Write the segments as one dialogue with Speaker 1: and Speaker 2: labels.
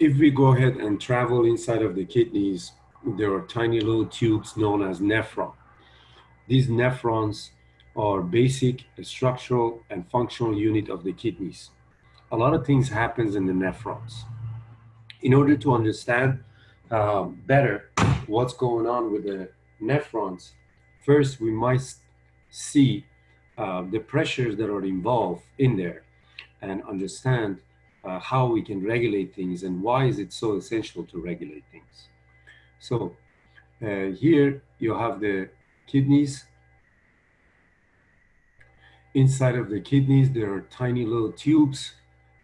Speaker 1: if we go ahead and travel inside of the kidneys, there are tiny little tubes known as nephron. These nephrons are basic structural and functional unit of the kidneys. A lot of things happens in the nephrons. In order to understand better what's going on with the nephrons, first we must see the pressures that are involved in there and understand how we can regulate things and why is it so essential to regulate things. So here you have the kidneys. Inside of the kidneys, there are tiny little tubes,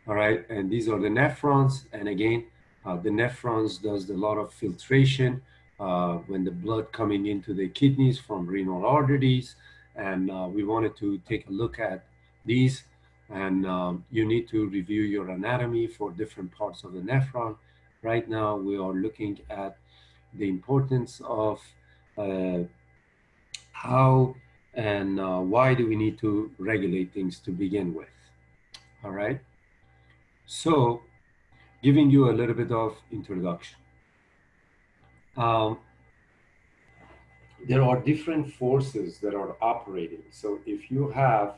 Speaker 1: all right? And these are the nephrons. And again, the nephrons does a lot of filtration when the blood coming into the kidneys from renal arteries. And we wanted to take a look at these. And you need to review your anatomy for different parts of the nephron. Right now, we are looking at the importance of uh, how and why do we need to regulate things to begin with. All right. So, giving you a little bit of introduction. Um, there are different forces that are operating. So, if you have,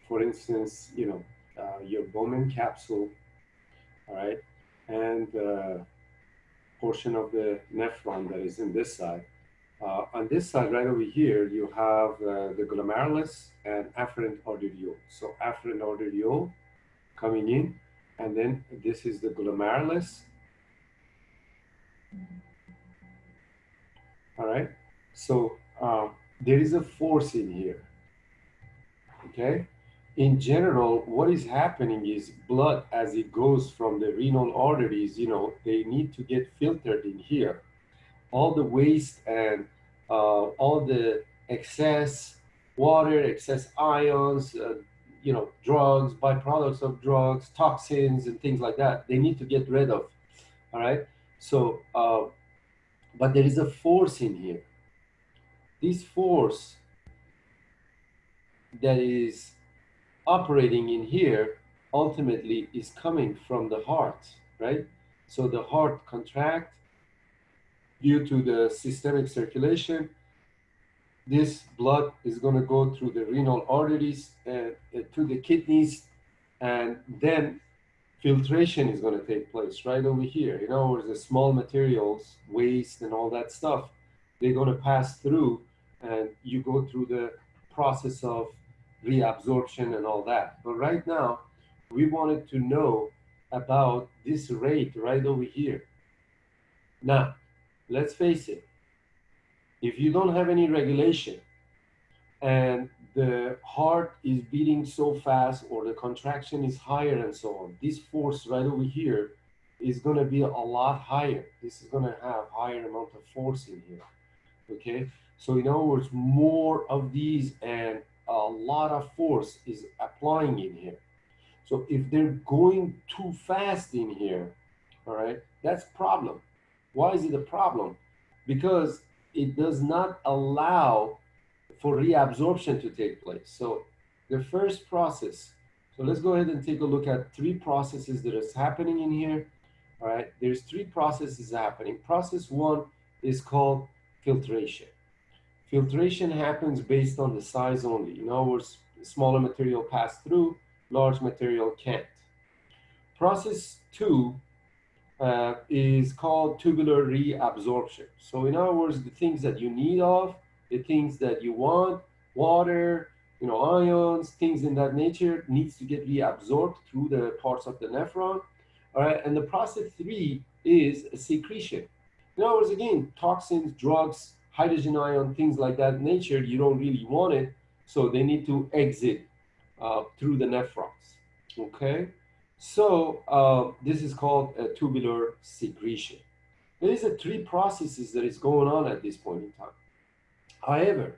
Speaker 1: for instance, your Bowman capsule, all right, and portion of the nephron that is in this side. On this side, right over here, you have the glomerulus and afferent arteriole. So afferent arteriole coming in, and then this is the glomerulus. All right. So there is a force in here. Okay. In general, what is happening is blood as it goes from the renal arteries, they need to get filtered in here. All the waste and all the excess water, excess ions, drugs, byproducts of drugs, toxins, and things like that, they need to get rid of. All right. So, but there is a force in here. This force that is operating in here ultimately is coming from the heart, right? So the heart contract due to the systemic circulation. This blood is going to go through the renal arteries and to the kidneys, and then filtration is going to take place right over here. In other words, the small materials, waste, and all that stuff, they're going to pass through, and you go through the process of reabsorption and all that. But right now, we wanted to know about this rate right over here. Now, let's face it, if you don't have any regulation and the heart is beating so fast or the contraction is higher and so on, this force right over here is going to be a lot higher. This is going to have higher amount of force in here. Okay, so in other words, more of these and a lot of force is applying in here. So if they're going too fast in here, all right, that's a problem. Why is it a problem? Because it does not allow for reabsorption to take place. So the first process, so let's go ahead and take a look at three processes that is happening in here. All right, there's three processes happening. Process one is called filtration. Filtration happens based on the size only. In other words, smaller material pass through, large material can't. Process two is called tubular reabsorption. So in other words, the things that you need of, the things that you want, water, ions, things in that nature needs to get reabsorbed through the parts of the nephron. All right, and the process three is secretion. In other words, again, toxins, drugs, hydrogen ion, things like that nature, you don't really want it, so they need to exit through the nephrons. Okay. So this is called a tubular secretion. There is three processes that is going on at this point in time. However,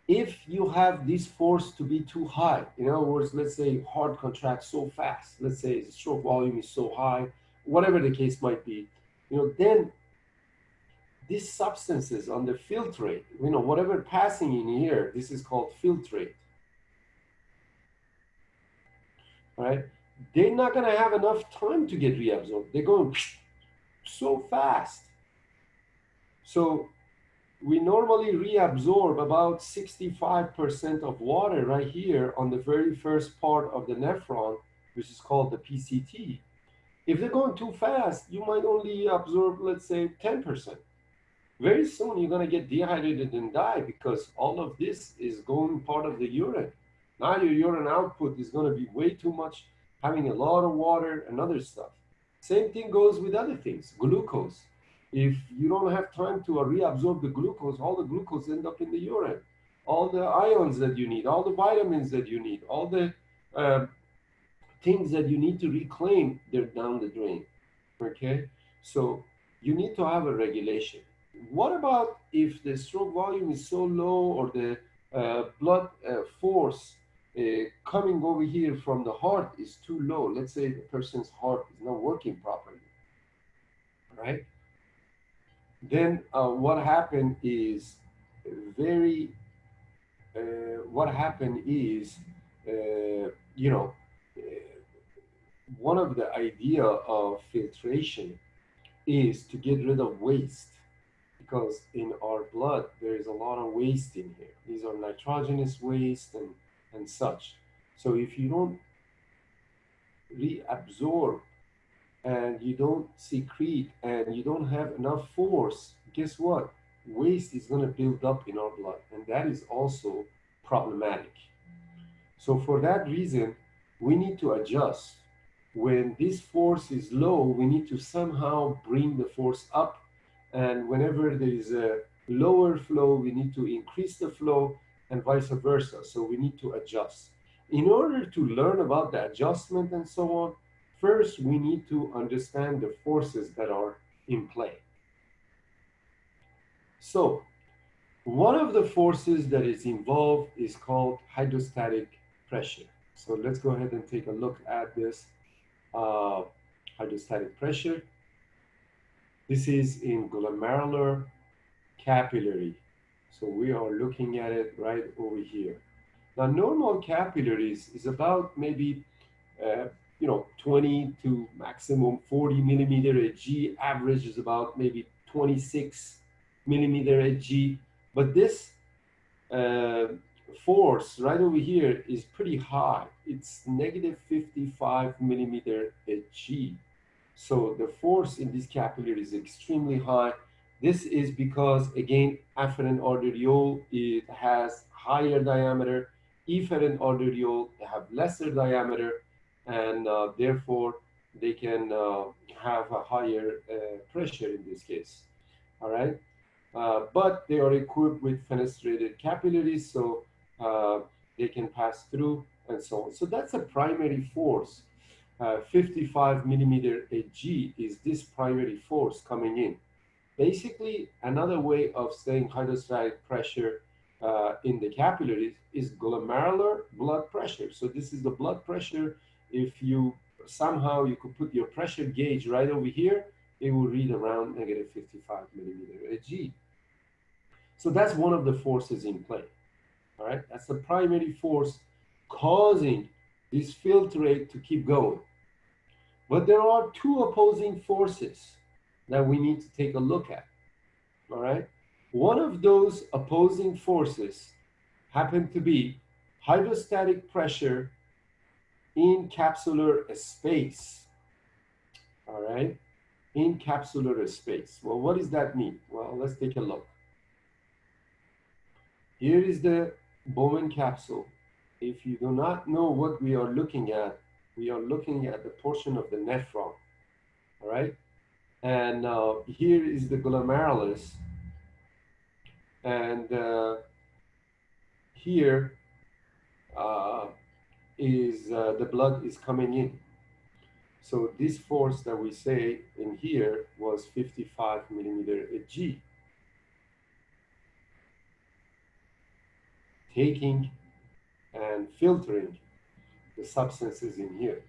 Speaker 1: if you have this force to be too high, in other words, let's say heart contracts so fast, let's say the stroke volume is so high, whatever the case might be, then these substances on the filtrate, whatever passing in here, this is called filtrate. All right. They're not going to have enough time to get reabsorbed. They're going so fast. So we normally reabsorb about 65% of water right here on the very first part of the nephron, which is called the PCT. If they're going too fast, you might only absorb, let's say, 10%. Very soon you're going to get dehydrated and die because all of this is going part of the urine. Now your urine output is going to be way too much, having a lot of water and other stuff. Same thing goes with other things, glucose. If you don't have time to reabsorb the glucose, all the glucose end up in the urine. All the ions that you need, all the vitamins that you need, all the uh, things that you need to reclaim, they're down the drain. Okay, so you need to have a regulation. What about if the stroke volume is so low or the blood force coming over here from the heart is too low? Let's say the person's heart is not working properly, right? Then what happened is very, what happened is, you know, uh, one of the idea of filtration is to get rid of waste because in our blood there is a lot of waste in here. These are nitrogenous waste and such. So if you don't reabsorb and you don't secrete and you don't have enough force, guess what? Waste is going to build up in our blood, and that is also problematic. So for that reason, we need to adjust. When this force is low, we need to somehow bring the force up. And whenever there is a lower flow, we need to increase the flow and vice versa. So we need to adjust. In order to learn about the adjustment and so on, first we need to understand the forces that are in play. So one of the forces that is involved is called hydrostatic pressure. So let's go ahead and take a look at this uh, hydrostatic pressure. This is in glomerular capillary. So we are looking at it right over here. Now, normal capillaries is about maybe, uh, 20 to maximum 40 millimeter Hg. Average is about maybe 26 millimeter Hg. But this uh, force right over here is pretty high. It's negative 55 millimeter Hg. So the force in this capillary is extremely high. This is because, again, afferent arteriole, it has higher diameter. Efferent arteriole, they have lesser diameter, and therefore they can have a higher pressure in this case. All right. But they are equipped with fenestrated capillaries, so they can pass through and so on. So that's a primary force. 55 millimeter Hg is this primary force coming in. Basically, another way of saying hydrostatic pressure in the capillaries is glomerular blood pressure. So this is the blood pressure. If you somehow you could put your pressure gauge right over here, it will read around negative 55 millimeter Hg. So that's one of the forces in play. All right, that's the primary force causing this filtrate to keep going. But there are two opposing forces that we need to take a look at. All right, one of those opposing forces happen to be hydrostatic pressure in capsular space. All right, in capsular space. Well, what does that mean? Well, let's take a look. Here is the Bowman capsule. If you do not know what we are looking at, we are looking at the portion of the nephron, all right? And here is the glomerulus, and here uh, is the blood is coming in. So this force that we say in here was 55 millimeter Hg, taking and filtering the substances in here.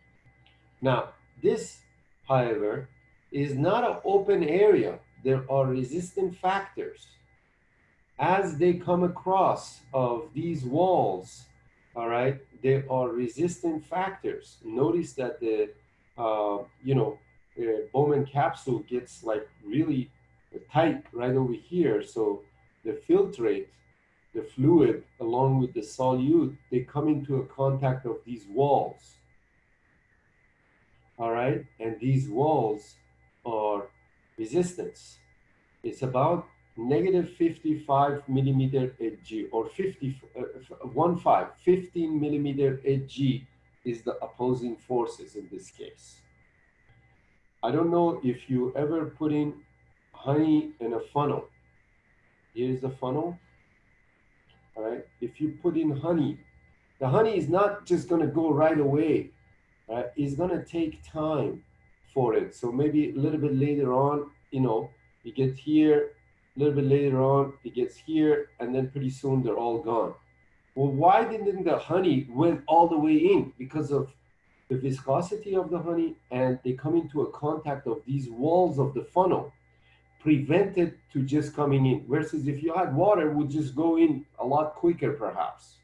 Speaker 1: Now, this, however, is not an open area. There are resistant factors. As they come across of these walls, all right, there are resistant factors. Notice that the, uh, you know, Bowman capsule gets like really tight right over here. So the filtrate, the fluid, along with the solute, they come into a contact of these walls. All right, and these walls are resistance. It's about negative 55 millimeter Hg or 15 millimeter Hg is the opposing forces in this case. I don't know if you ever put in honey in a funnel. Here's the funnel. All right. If you put in honey, the honey is not just going to go right away. Right? It's going to take time for it. So maybe a little bit later on, you get here, a little bit later on, it gets here, and then pretty soon they're all gone. Well, why didn't the honey went all the way in? Because of the viscosity of the honey, and they come into a contact of these walls of the funnel, prevent it to just coming in. Versus if you had water, would just go in a lot quicker, perhaps.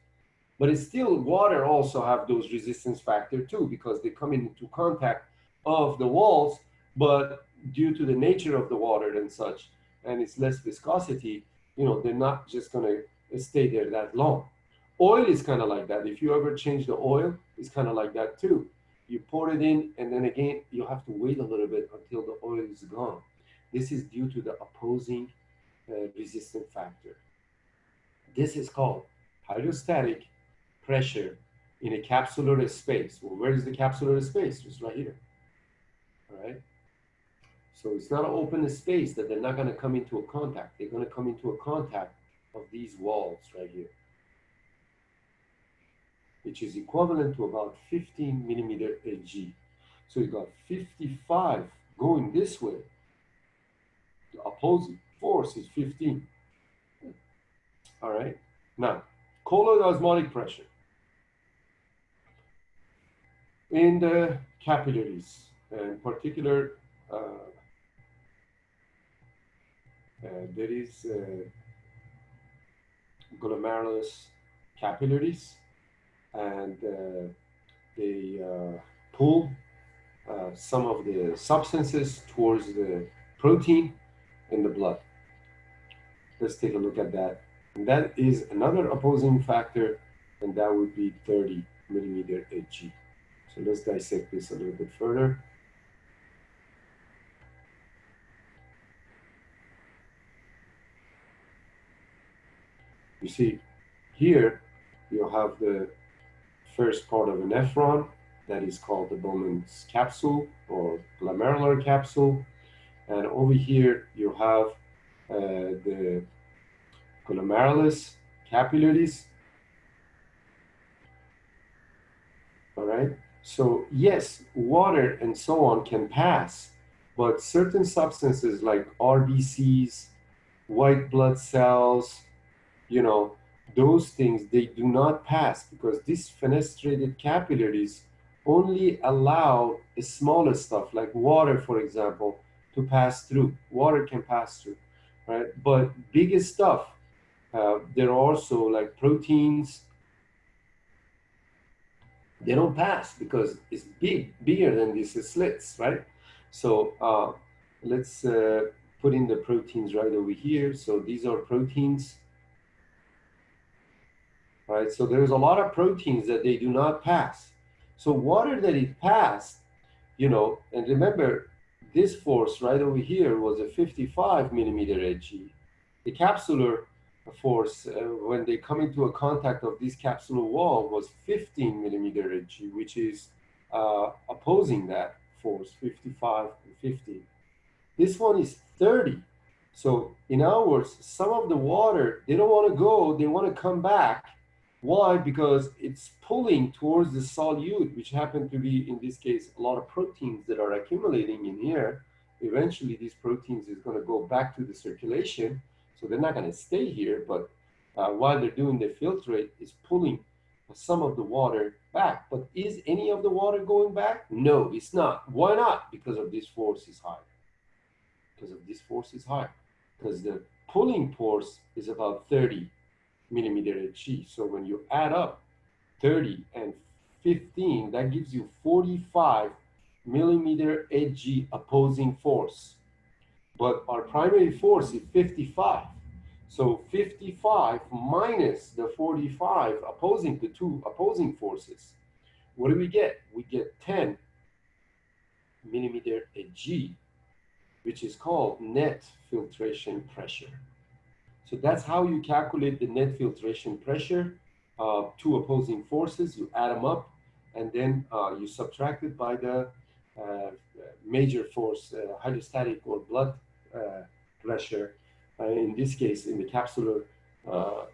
Speaker 1: But it's still water also have those resistance factor too, because they come into contact of the walls, but due to the nature of the water and such, and it's less viscosity, they're not just gonna stay there that long. Oil is kind of like that. If you ever change the oil, it's kind of like that too. You pour it in, and then again, you have to wait a little bit until the oil is gone. This is due to the opposing resistant factor. This is called hydrostatic pressure in a capsular space. Well, where is the capsular space? Just right here. All right. So it's not an open space that they're not going to come into a contact. They're going to come into a contact of these walls right here, which is equivalent to about 15 millimeter Hg. So you got 55 going this way. The opposing force is 15. All right. Now, colloid osmotic pressure in the capillaries, in particular, there is glomerulus capillaries, and they pull some of the substances towards the protein in the blood. Let's take a look at that. And that is another opposing factor, and that would be 30 millimeter Hg. So let's dissect this a little bit further. You see, here you have the first part of a nephron that is called the Bowman's capsule or glomerular capsule. And over here you have the glomerulus capillaries. All right. So yes, water and so on can pass, but certain substances like RBCs, white blood cells, those things, they do not pass because these fenestrated capillaries only allow the smaller stuff like water, for example, to pass through. Water can pass through, right? But biggest stuff, there are also like proteins, they don't pass because it's bigger than these slits, right? So let's put in the proteins right over here. So these are proteins. Right? So there's a lot of proteins that they do not pass. So water that it passed, and remember this force right over here was a 55 millimeter Hg. The capsular force, when they come into a contact of this capsular wall, was 15 millimeter Hg, which is opposing that force, 55 and 15. This one is 30. So in other words, some of the water, they don't want to go, they want to come back. Why? Because it's pulling towards the solute, which happen to be, in this case, a lot of proteins that are accumulating in here. Eventually, these proteins is going to go back to the circulation. So they're not going to stay here, but while they're doing the filtrate, it's pulling some of the water back. But is any of the water going back? No, it's not. Why not? Because of this force is high. Because of this force is high. Because the pulling force is about 30 millimeter Hg. So when you add up 30 and 15, that gives you 45 millimeter Hg opposing force. But our primary force is 55. So 55 minus the 45 opposing the two opposing forces. What do we get? We get 10 millimeter Hg, which is called net filtration pressure. So that's how you calculate the net filtration pressure. Two opposing forces, you add them up, and then you subtract it by the major force, hydrostatic or blood uh, pressure. In this case, in the capsular,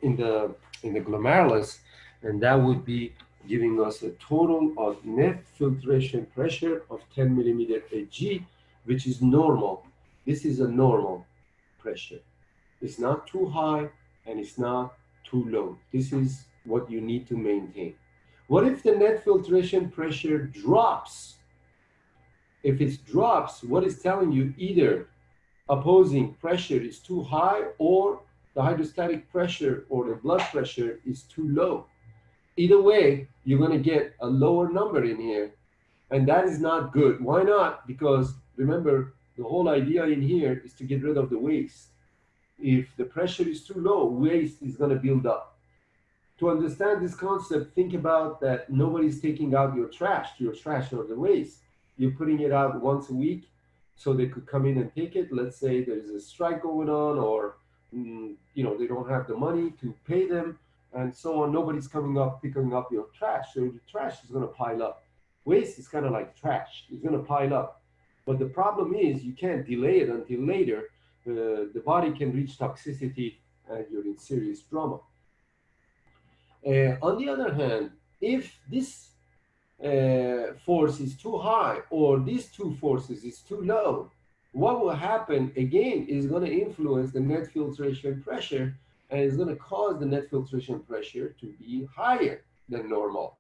Speaker 1: in the glomerulus, and that would be giving us a total of net filtration pressure of 10 millimeter Hg, which is normal. This is a normal pressure. It's not too high and it's not too low. This is what you need to maintain. What if the net filtration pressure drops? If it drops, what is telling you either opposing pressure is too high or the hydrostatic pressure or the blood pressure is too low. Either way, you're going to get a lower number in here, and that is not good. Why not? Because remember, the whole idea in here is to get rid of the waste. If the pressure is too low, waste is going to build up. To understand this concept, think about that nobody's taking out your trash or the waste. You're putting it out once a week so they could come in and take it. Let's say there's a strike going on, or they don't have the money to pay them, and so on. Nobody's coming up picking up your trash, so the trash is going to pile up. Waste is kind of like trash; it's going to pile up. But the problem is you can't delay it until later. The body can reach toxicity, and you're in serious trauma. On the other hand, if this force is too high or these two forces is too low, what will happen again is going to influence the net filtration pressure, and it's going to cause the net filtration pressure to be higher than normal.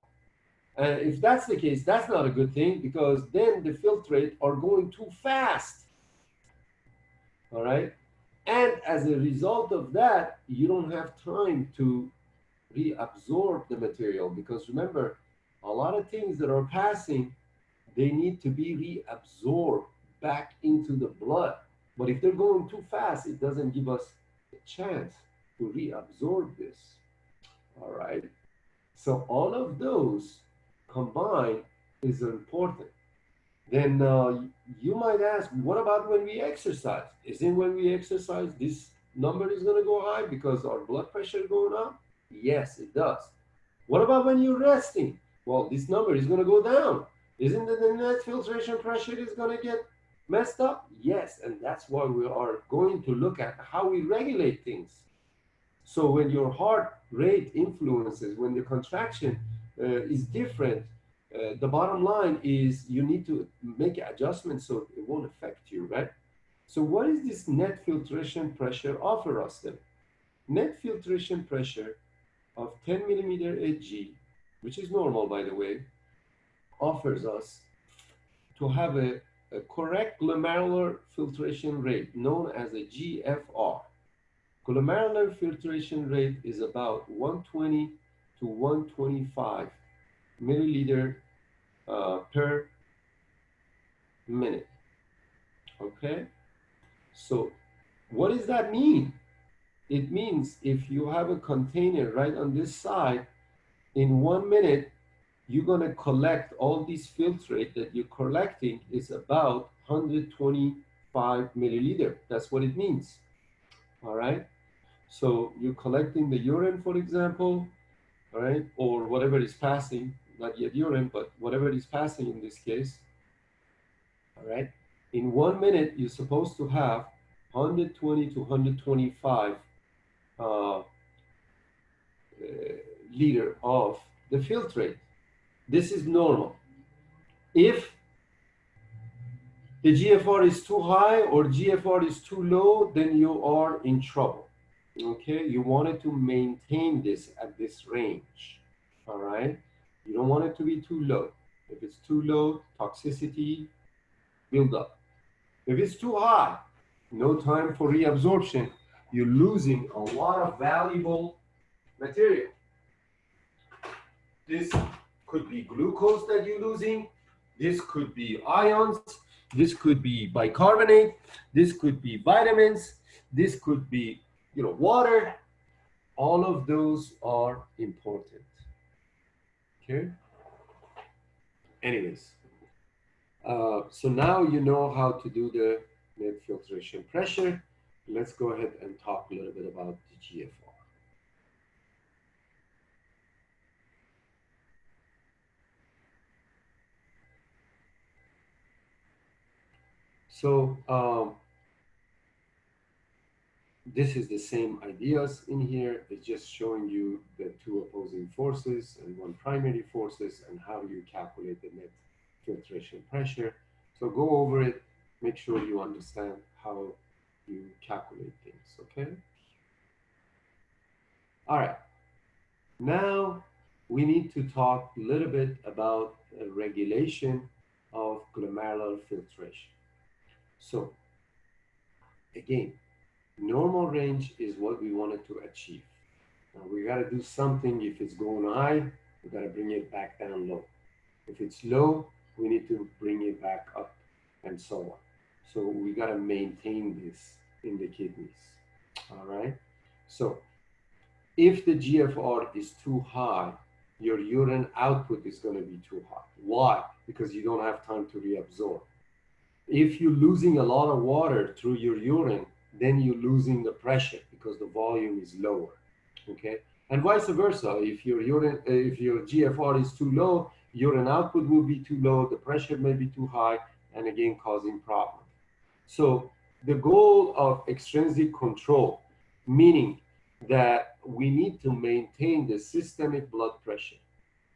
Speaker 1: And if that's the case, that's not a good thing, because then the filtrate are going too fast. All right. And as a result of that, you don't have time to reabsorb the material, because remember, a lot of things that are passing, they need to be reabsorbed back into the blood. But if they're going too fast, it doesn't give us a chance to reabsorb this. All right. So all of those combined is important. Then you might ask, what about when we exercise? Isn't when we exercise this number is going to go high because our blood pressure is going up? Yes, it does. What about when you're resting? Well, this number is going to go down. Isn't it the net filtration pressure is going to get messed up? Yes, and that's why we are going to look at how we regulate things. So when your heart rate influences, when the contraction is different, the bottom line is you need to make adjustments so it won't affect you, right? So what is this net filtration pressure offer us then? Net filtration pressure of 10 millimeter Hg, which is normal, by the way, offers us to have a correct glomerular filtration rate known as a GFR. Glomerular filtration rate is about 120 to 125 milliliter per minute. Okay? So what does that mean? It means if you have a container right on this side, in 1 minute, you're going to collect all these filtrate that you're collecting is about 125 milliliter. That's what it means. All right. So you're collecting the urine, for example, all right, or whatever is passing, not yet urine, but whatever is passing in this case. All right. In 1 minute, you're supposed to have 120 to 125 uh, liter of the filtrate. This is normal. If the GFR is too high or GFR is too low, then you are in trouble. Okay, you wanted to maintain this at this range. All right, you don't want it to be too low. If it's too low, toxicity build up. If it's too high, no time for reabsorption. You're losing a lot of valuable material. This could be glucose that you're losing. This could be ions, this could be bicarbonate, this could be vitamins, this could be, water. All of those are important. Okay. Anyways, so now you know how to do the net filtration pressure. Let's go ahead and talk a little bit about the GFR. So this is the same ideas in here. It's just showing you the two opposing forces and one primary forces and how you calculate the net filtration pressure. So go over it, make sure you understand how you calculate things, okay? All right, now we need to talk a little bit about regulation of glomerular filtration. So again, normal range is what we wanted to achieve. Now we got to do something. If it's going high, we got to bring it back down low. If it's low, we need to bring it back up and so on. So we got to maintain this in the kidneys. All right. So if the GFR is too high, your urine output is going to be too high. Why? Because you don't have time to reabsorb. If you're losing a lot of water through your urine, then you're losing the pressure because the volume is lower. Okay, and vice versa. If your GFR is too low, urine output will be too low, the pressure may be too high, and again causing problems. So the goal of extrinsic control, meaning that we need to maintain the systemic blood pressure.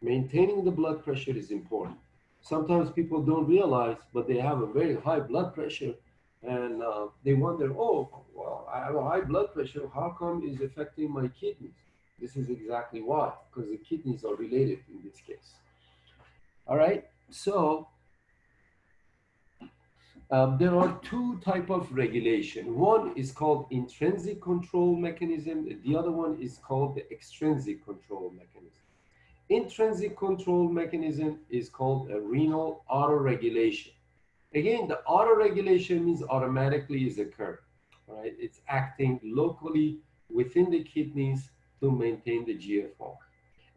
Speaker 1: Maintaining the blood pressure is important. Sometimes people don't realize, but they have a very high blood pressure, and they wonder, oh, well, I have a high blood pressure. How come it's affecting my kidneys? This is exactly why, because the kidneys are related in this case. All right. So there are two type of regulation. One is called intrinsic control mechanism. The other one is called the extrinsic control mechanism. Intrinsic control mechanism is called a renal autoregulation. Again, the autoregulation means automatically is occurring, right? It's acting locally within the kidneys to maintain the GFR.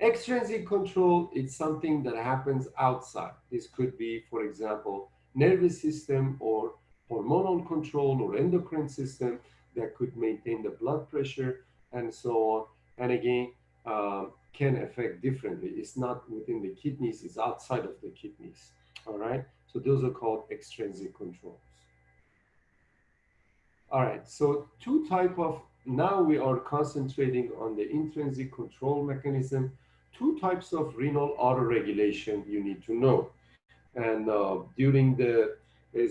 Speaker 1: Extrinsic control is something that happens outside. This could be, for example, nervous system or hormonal control or endocrine system that could maintain the blood pressure and so on. And again, can affect differently. It's not within the kidneys, it's outside of the kidneys. All right. So those are called extrinsic controls. All right, so two type of, now we are concentrating on the intrinsic control mechanism, two types of renal autoregulation you need to know. And during the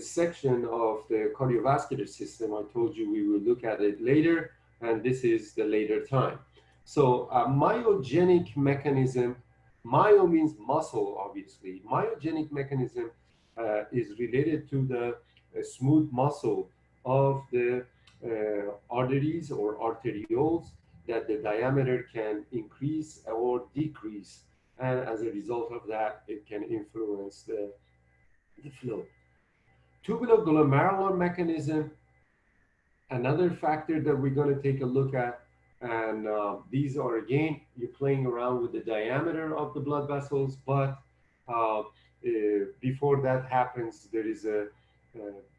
Speaker 1: section of the cardiovascular system, I told you we will look at it later, and this is the later time. So myogenic mechanism, myo means muscle, obviously. Myogenic mechanism is related to the smooth muscle of the arteries or arterioles that the diameter can increase or decrease. And as a result of that, it can influence the flow. Tubuloglomerular mechanism, another factor that we're going to take a look at. And these are, again, you're playing around with the diameter of the blood vessels, but before that happens, there is a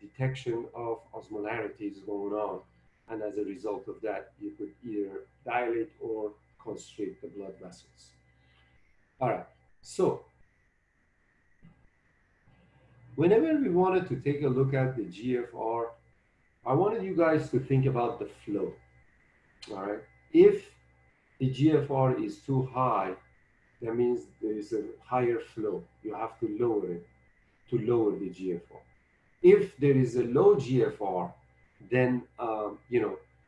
Speaker 1: detection of osmolarities going on. And as a result of that, you could either dilate or constrict the blood vessels. All right. So whenever we wanted to take a look at the GFR, I wanted you guys to think about the flow. All right. If the GFR is too high, that means there is a higher flow. You have to lower it to lower the GFR. If there is a low GFR, then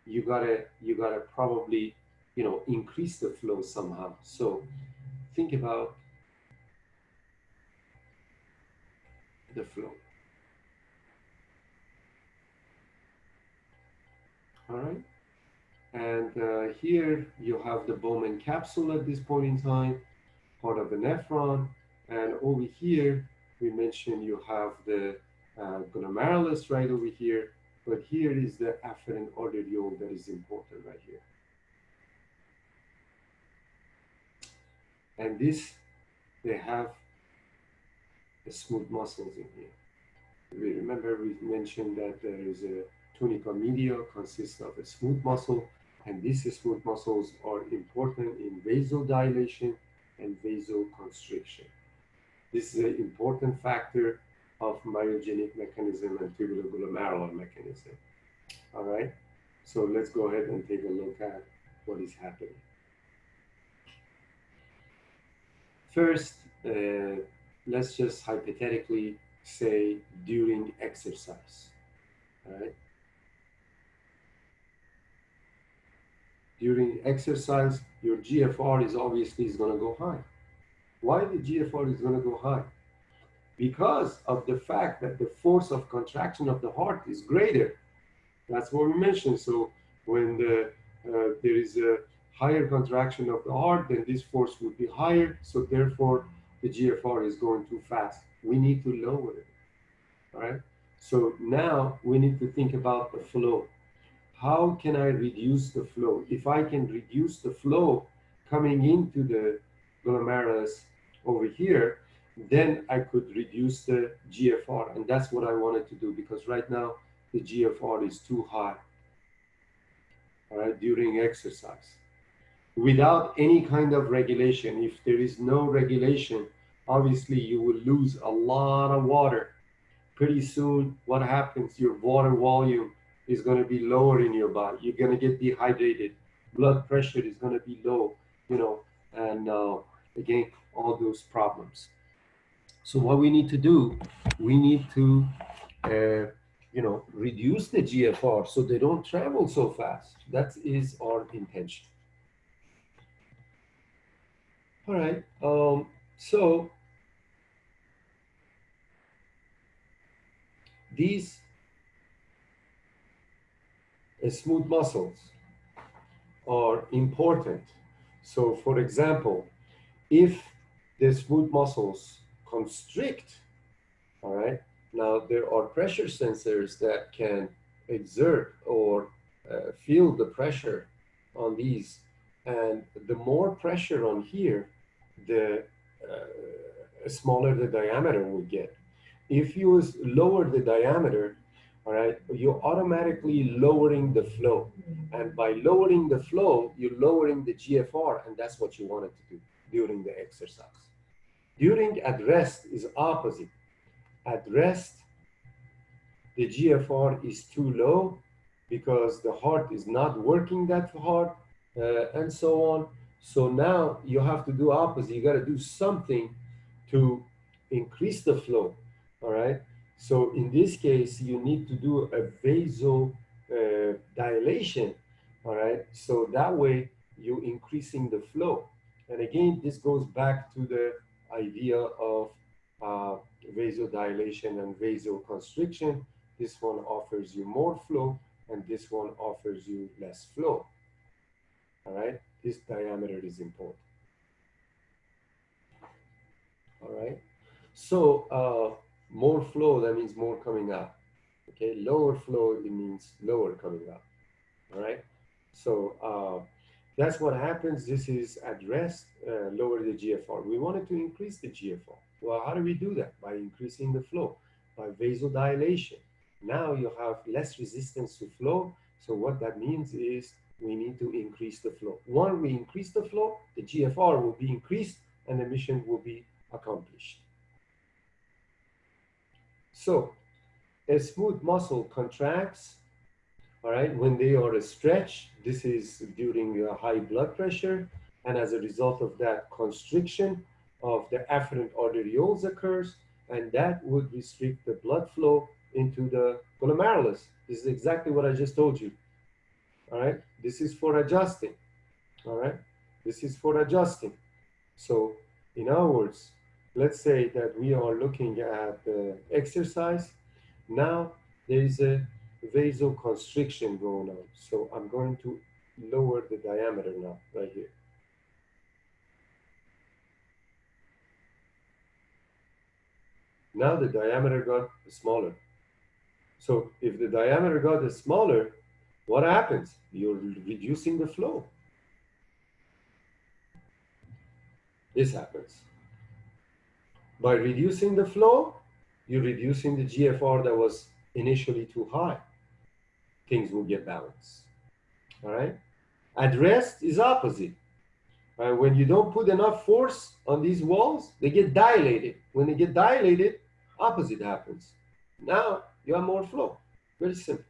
Speaker 1: you gotta probably increase the flow somehow. So think about the flow. All right. And here you have the Bowman capsule at this point in time, part of the nephron. And over here, we mentioned you have the glomerulus right over here, but here is the afferent arteriole that is important right here. And this, they have the smooth muscles in here. We remember we mentioned that there is a tunica media consists of a smooth muscle, and these smooth muscles are important in vasodilation and vasoconstriction. This is an important factor of myogenic mechanism and tubuloglomerular mechanism. All right, so let's go ahead and take a look at what is happening. First, let's just hypothetically say during exercise. All right. During exercise, your GFR is obviously is going to go high. Why the GFR is going to go high? Because of the fact that the force of contraction of the heart is greater. That's what we mentioned. So when there is a higher contraction of the heart, then this force would be higher. So therefore, the GFR is going too fast. We need to lower it. All right. So now we need to think about the flow. How can I reduce the flow? If I can reduce the flow coming into the glomerulus over here, then I could reduce the GFR. And that's what I wanted to do because right now the GFR is too high, all right, during exercise. Without any kind of regulation, if there is no regulation, obviously you will lose a lot of water. Pretty soon, what happens? Your water volume is going to be lower in your body. You're going to get dehydrated. Blood pressure is going to be low, you know, and again, all those problems. So what we need to do, we need to, uh, reduce the GFR so they don't travel so fast. That is our intention. All right. So these smooth muscles are important. So, for example, if the smooth muscles constrict, all right, now there are pressure sensors that can exert or feel the pressure on these. And the more pressure on here, the smaller the diameter will get. If you lower the diameter, all right, you're automatically lowering the flow. And by lowering the flow, you're lowering the GFR, and that's what you wanted to do during the exercise. During at rest is opposite. At rest, the GFR is too low because the heart is not working that hard, and so on. So now you have to do opposite. You got to do something to increase the flow. All right. So in this case, you need to do a vasodilation. Dilation. All right. So that way you're increasing the flow. And again, this goes back to the idea of uh, vasodilation and vasoconstriction. This one offers you more flow, and this one offers you less flow. All right. This diameter is important. All right. So more flow, that means more coming out. Okay. Lower flow, it means lower coming out. All right. So that's what happens. This is at rest, lower the GFR. We wanted to increase the GFR. Well, how do we do that? By increasing the flow, by vasodilation. Now you have less resistance to flow. So what that means is we need to increase the flow. When we increase the flow, the GFR will be increased and the mission will be accomplished. So a smooth muscle contracts, all right, when they are stretched. This is during high blood pressure, and as a result of that, constriction of the afferent arterioles occurs, and that would restrict the blood flow into the glomerulus. This is exactly what I just told you. All right, this is for adjusting. All right, this is for adjusting. So in other words, let's say that we are looking at exercise. Now there is a vasoconstriction going on. So I'm going to lower the diameter now, right here. Now the diameter got smaller. So if the diameter got smaller, what happens? You're reducing the flow. This happens. By reducing the flow, you're reducing the GFR that was initially too high. Things will get balanced. All right? At rest is opposite. When you don't put enough force on these walls, they get dilated. When they get dilated, opposite happens. Now you have more flow. Very simple.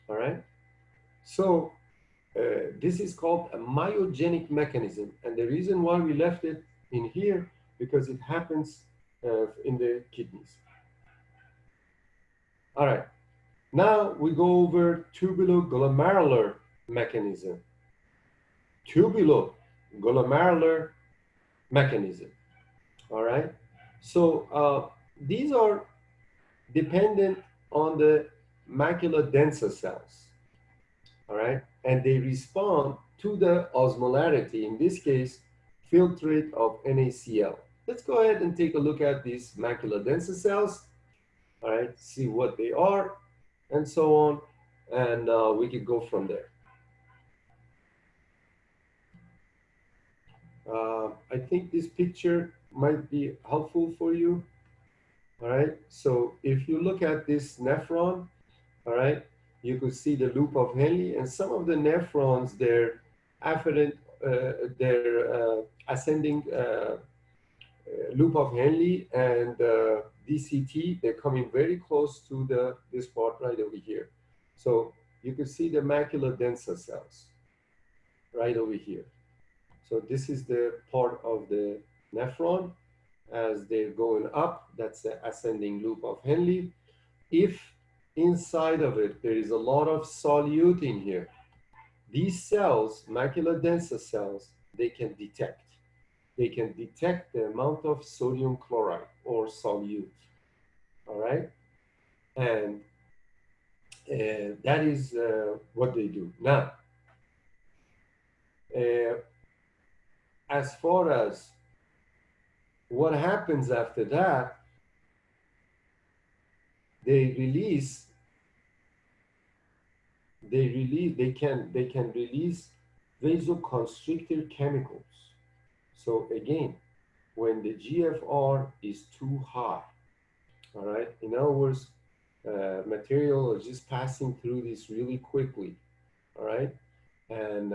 Speaker 1: All right? So this is called a myogenic mechanism. And the reason why we left it in here, because it happens in the kidneys. All right. Now we go over tubuloglomerular mechanism. Tubuloglomerular mechanism. All right. So these are dependent on the macula densa cells. All right. And they respond to the osmolarity, in this case, filtrate of NaCl. Let's go ahead and take a look at these macula densa cells. All right. See what they are and so on. And we could go from there. I think this picture might be helpful for you. All right. So if you look at this nephron, all right, you could see the loop of Henle, and some of the nephrons, their afferent, ascending loop of Henle and DCT, they're coming very close to this part right over here. So you can see the macula densa cells right over here. So this is the part of the nephron as they're going up. That's the ascending loop of Henle. If inside of it there is a lot of solute in here, these cells, macula densa cells, they can detect. They can detect the amount of sodium chloride or solute. All right? And that is what they do. Now, as far as what happens after that, they can release vasoconstrictor chemicals. So again, when the GFR is too high, all right, in other words, material is just passing through this really quickly, all right, and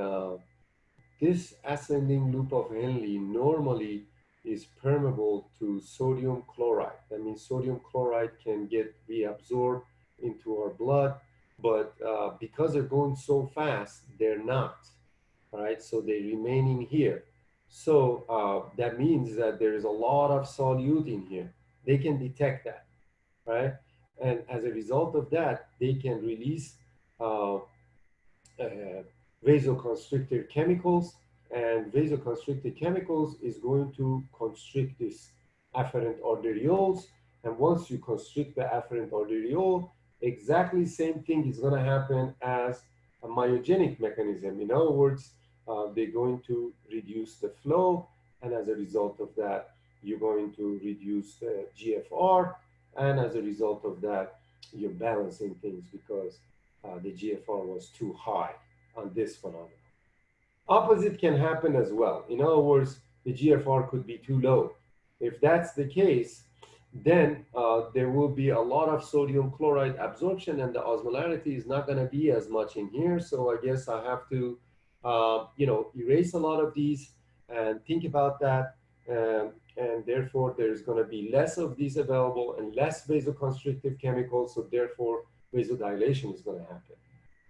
Speaker 1: this ascending loop of Henle normally is permeable to sodium chloride. That means sodium chloride can get reabsorbed into our blood, but because they're going so fast, they're not. All right, so they're remaining here. So that means that there is a lot of solute in here. They can detect that, right? And as a result of that, they can release vasoconstrictor chemicals, and vasoconstrictor chemicals is going to constrict this afferent arterioles. And once you constrict the afferent arteriole, exactly same thing is going to happen as a myogenic mechanism. In other words, they're going to reduce the flow, and as a result of that, you're going to reduce the GFR, and as a result of that, you're balancing things because the GFR was too high on this phenomenon. Opposite can happen as well. In other words, the GFR could be too low. If that's the case, then there will be a lot of sodium chloride absorption, and the osmolarity is not going to be as much in here. So I guess I have to, erase a lot of these and think about that. And therefore, there's going to be less of these available and less vasoconstrictive chemicals. So therefore, vasodilation is going to happen.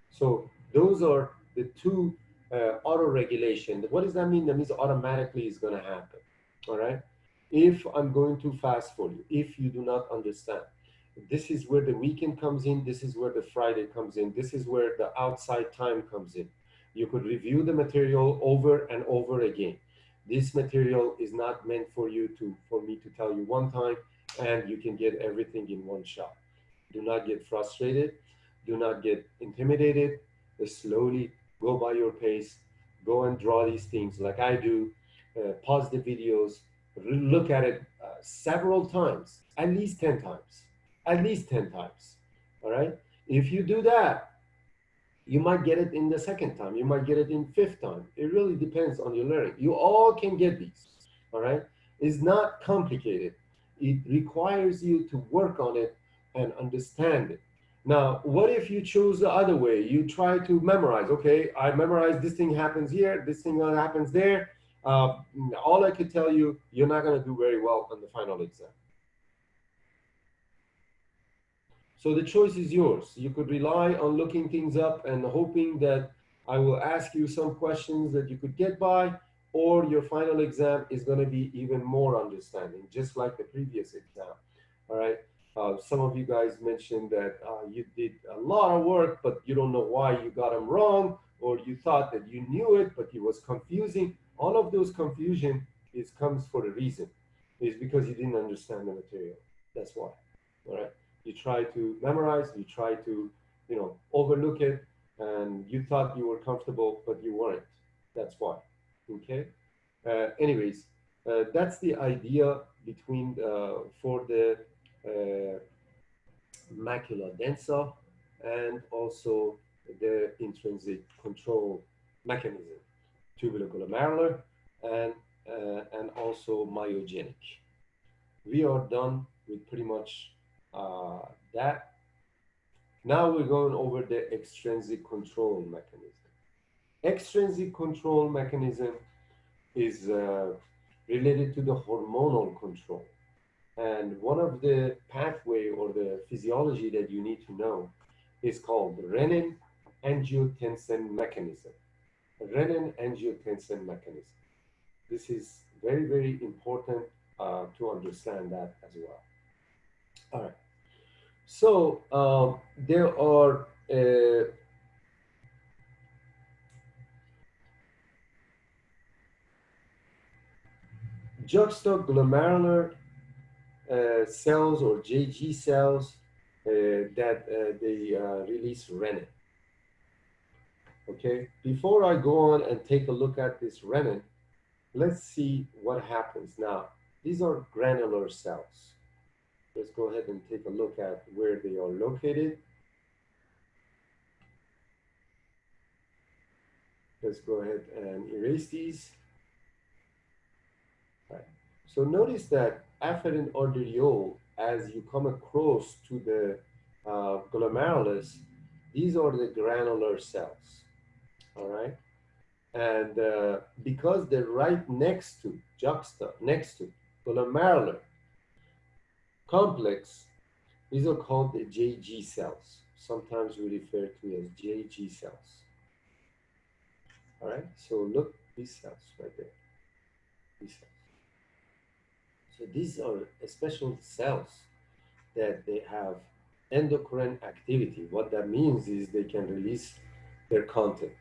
Speaker 1: So those are the two auto-regulation. What does that mean? That means automatically it's going to happen. All right. If I'm going too fast for you, if you do not understand, this is where the weekend comes in. This is where the Friday comes in. This is where the outside time comes in. You could review the material over and over again. This material is not meant for me to tell you one time and you can get everything in one shot. Do not get frustrated. Do not get intimidated. Just slowly go by your pace. Go and draw these things like I do. Pause the videos. Look at it several times, at least 10 times, at least 10 times. All right. If you do that, you might get it in the second time. You might get it in fifth time. It really depends on your learning. You all can get these. All right. It's not complicated. It requires you to work on it and understand it. Now, what if you choose the other way? You try to memorize. Okay, I memorize this thing happens here, this thing happens there. Uh, all I could tell you, you're not going to do very well on the final exam. So the choice is yours. You could rely on looking things up and hoping that I will ask you some questions that you could get by, or your final exam is going to be even more understanding, just like the previous exam. All right. Some of you guys mentioned that you did a lot of work, but you don't know why you got them wrong, or you thought that you knew it, but it was confusing. All of those confusion comes for a reason. It's because you didn't understand the material. That's why. All right. You try to memorize, you try to, overlook it, and you thought you were comfortable, but you weren't. That's why. Okay. Anyways, that's the idea between for the uh, macula densa and also the intrinsic control mechanism, tuberoglomerular and also myogenic. We are done with pretty much that. Now we're going over the extrinsic control mechanism. Extrinsic control mechanism is related to the hormonal control. And one of the pathway or the physiology that you need to know is called renin-angiotensin mechanism. Renin-angiotensin mechanism. This is very, very important to understand that as well. All right. So there are juxtaglomerular cells or JG cells that they release renin. Okay, before I go on and take a look at this renin, let's see what happens. Now, these are granular cells. Let's go ahead and take a look at where they are located. Let's go ahead and erase these. Right. So notice that afferent arteriole, as you come across to the glomerulus, these are the granular cells. All right. And because they're right next to, next to glomerular complex, these are called the JG cells. Sometimes we refer to as JG cells. All right, so look, these cells right there, these cells. So these are special cells that they have endocrine activity. What that means is they can release their content.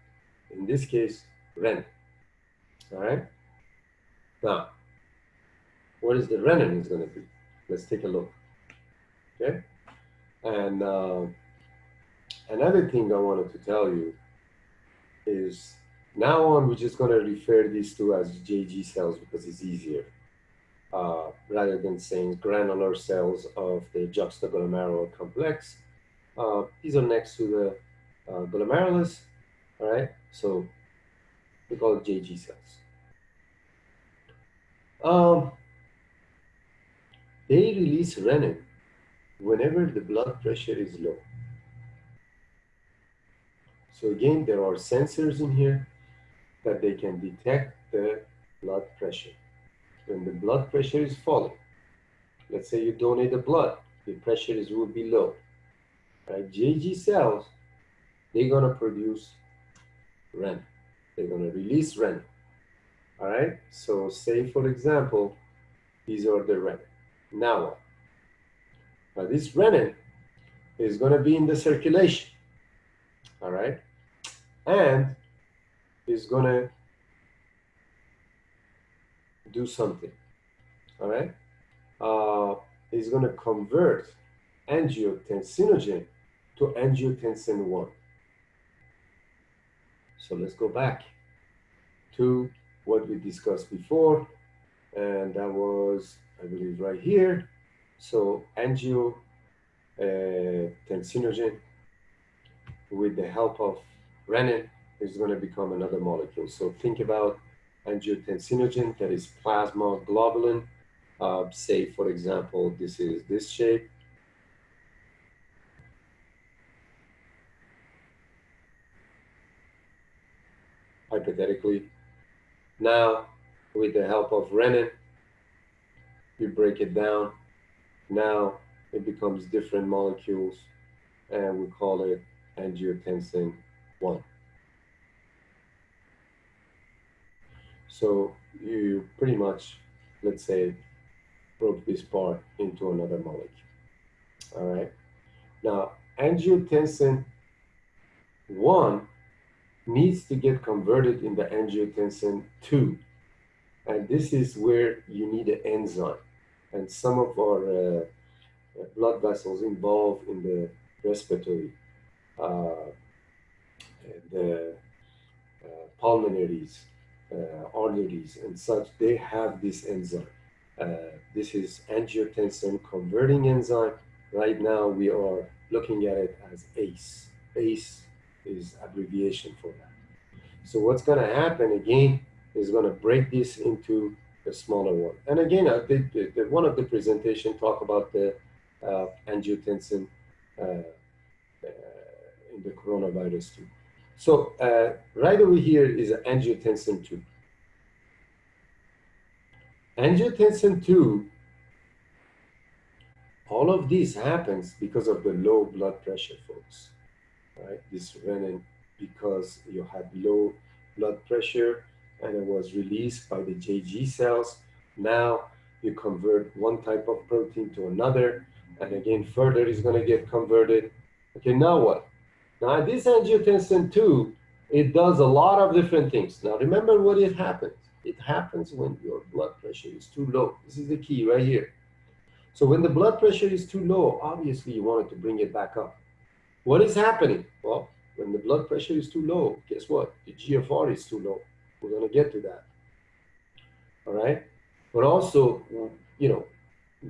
Speaker 1: In this case, renin. All right. Now, what is the renin is going to be? Let's take a look. Okay. And another thing I wanted to tell you is now on, we're just going to refer these two as JG cells because it's easier. Rather than saying granular cells of the juxtaglomerular complex. These are next to the glomerulus, all right? So we call it JG cells. They release renin whenever the blood pressure is low. So again, there are sensors in here that they can detect the blood pressure. When the blood pressure is falling, let's say you donate the blood, the pressure will be low. Right? JG cells, they're going to produce renin. They're going to release renin. All right? So say, for example, these are the renin. Now what? Now this renin is going to be in the circulation. All right? And is going to do something. All right? Is going to convert angiotensinogen to angiotensin 1. So let's go back to what we discussed before, and that was I believe right here. So angiotensinogen with the help of renin is going to become another molecule. So think about angiotensinogen, that is plasma globulin. Say, for example, this is this shape. Hypothetically, now with the help of renin, you break it down. Now it becomes different molecules, and we call it angiotensin 1. So you pretty much, let's say, broke this part into another molecule. All right. Now, angiotensin 1 needs to get converted into angiotensin 2. And this is where you need an enzyme. And some of our blood vessels involved in the respiratory, uh, the pulmonaries, arteries, and such, they have this enzyme. This is angiotensin converting enzyme. Right now, we are looking at it as ACE. ACE is abbreviation for that. So what's going to happen again is going to break this into a smaller one. And again, I did one of the presentation talk about the angiotensin in the coronavirus too. So right over here is angiotensin 2. Angiotensin 2, all of this happens because of the low blood pressure, folks. Right? This renin, because you had low blood pressure and it was released by the JG cells. Now you convert one type of protein to another, and again, further is going to get converted. Okay, now what? Now, this angiotensin 2, it does a lot of different things. Now, remember what it happens. It happens when your blood pressure is too low. This is the key right here. So when the blood pressure is too low, obviously you want it to bring it back up. What is happening? Well, when the blood pressure is too low, guess what? The GFR is too low. We're going to get to that. All right. But also,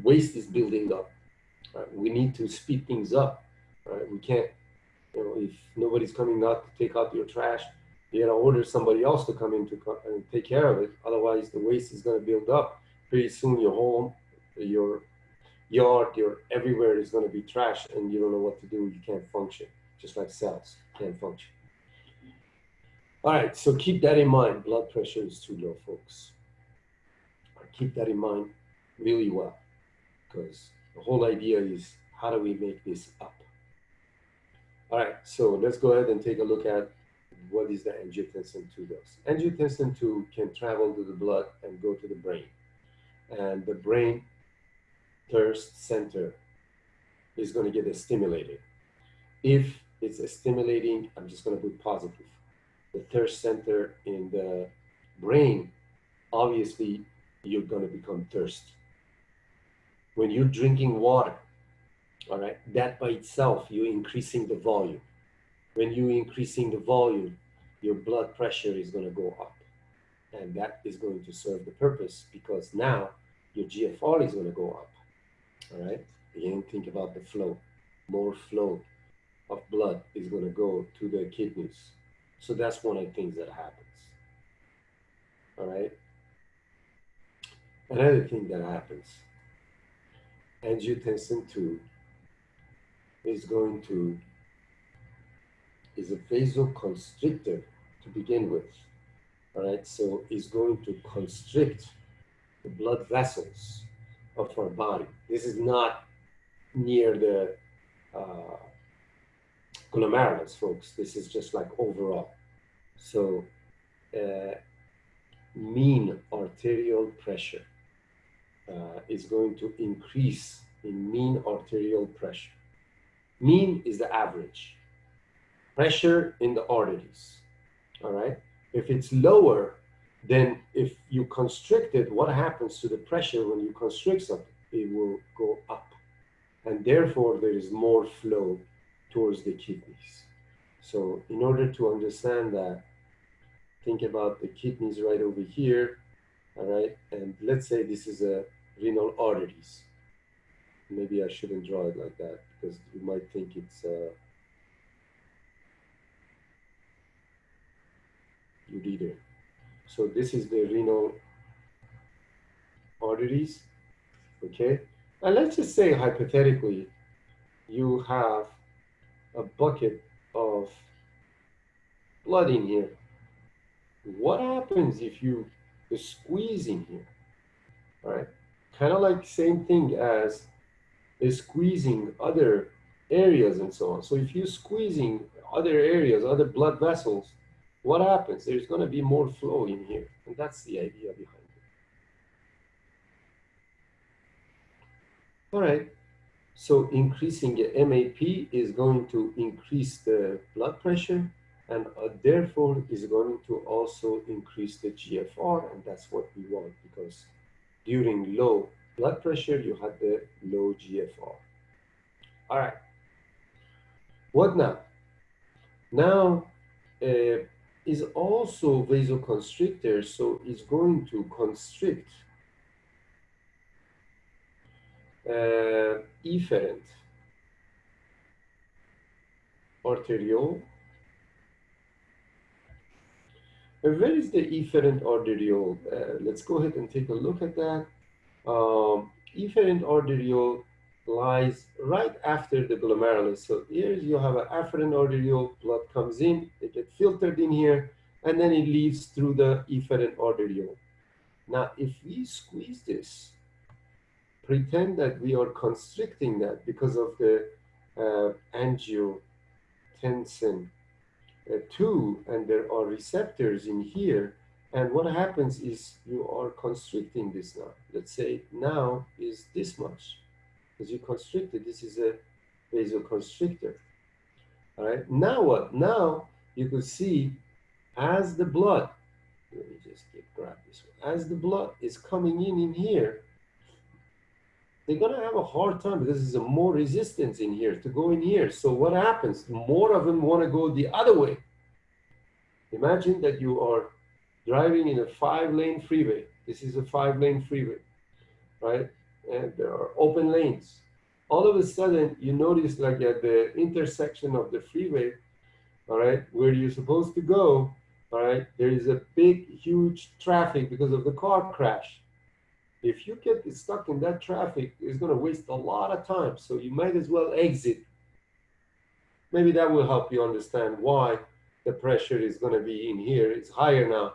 Speaker 1: waste is building up. Right? We need to speed things up. Right? We can't, if nobody's coming out to take out your trash, you got to order somebody else to come in to and take care of it. Otherwise, the waste is going to build up. Pretty soon, your home, your yard, your everywhere is going to be trash, and you don't know what to do. You can't function, just like cells can't function. All right, so keep that in mind. Blood pressure is too low, folks. Keep that in mind really well, because the whole idea is how do we make this up? All right, so let's go ahead and take a look at what is the angiotensin 2 does. Angiotensin 2 can travel to the blood and go to the brain. And the brain thirst center is going to get stimulated. If it's stimulating, I'm just going to put positive. The thirst center in the brain, obviously, you're going to become thirsty. When you're drinking water, all right, that by itself, you're increasing the volume. When you're increasing the volume, your blood pressure is going to go up. And that is going to serve the purpose because now your GFR is going to go up. All right. Again, think about the flow. More flow of blood is going to go to the kidneys. So that's one of the things that happens. All right. Another thing that happens, angiotensin 2 is a vasoconstrictor to begin with. All right. So it's going to constrict the blood vessels of our body. This is not near the glomerulus, folks. This is just like overall. So mean arterial pressure is going to increase in mean arterial pressure. Mean is the average. Pressure in the arteries, all right? If it's lower, then if you constrict it, what happens to the pressure when you constrict something? It will go up. And therefore, there is more flow towards the kidneys. So in order to understand that, think about the kidneys right over here, all right? And let's say this is a renal arteries. Maybe I shouldn't draw it like that because you might think it's ureter. So this is the renal arteries, okay? And let's just say hypothetically, you have a bucket of blood in here. What happens if you squeeze in here, right? Kind of like same thing as squeezing other areas and so on. So if you're squeezing other areas, other blood vessels, what happens? There's going to be more flow in here. And that's the idea behind it. All right. So increasing the MAP is going to increase the blood pressure and therefore is going to also increase the GFR. And that's what we want because during low blood pressure, you had the low GFR. All right. What now? Now uh, is also vasoconstrictor, so it's going to constrict efferent arteriole. Where is the efferent arteriole? Let's go ahead and take a look at that. Efferent arteriole lies right after the glomerulus. So here you have an afferent arteriole, blood comes in, it gets filtered in here, and then it leaves through the efferent arteriole. Now, if we squeeze this, pretend that we are constricting that because of the angiotensin 2, and there are receptors in here. And what happens is you are constricting this now. Let's say now is this much. As you constrict it, this is a vasoconstrictor. All right. Now what? Now you could see as the blood, let me just grab this one. As the blood is coming in here, they're gonna have a hard time because there's a more resistance in here to go in here. So what happens? More of them want to go the other way. Imagine that you are driving in a 5-lane freeway. This is a 5-lane freeway, right? And there are open lanes. All of a sudden, you notice like at the intersection of the freeway, all right, where you're supposed to go, all right, there is a big, huge traffic because of the car crash. If you get stuck in that traffic, it's going to waste a lot of time. So you might as well exit. Maybe that will help you understand why the pressure is going to be in here. It's higher now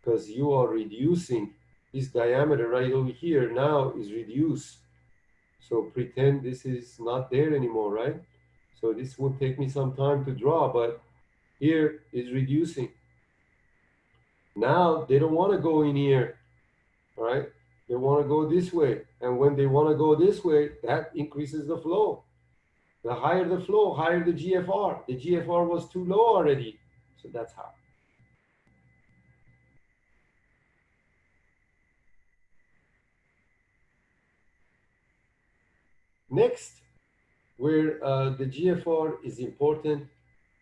Speaker 1: because you are reducing this diameter right over here now is reduced. So pretend this is not there anymore, right? So this will take me some time to draw, but here is reducing. Now they don't want to go in here, all right? They want to go this way. And when they want to go this way, that increases the flow. The higher the flow, higher the GFR. The GFR was too low already. So that's how. Next, where the GFR is important.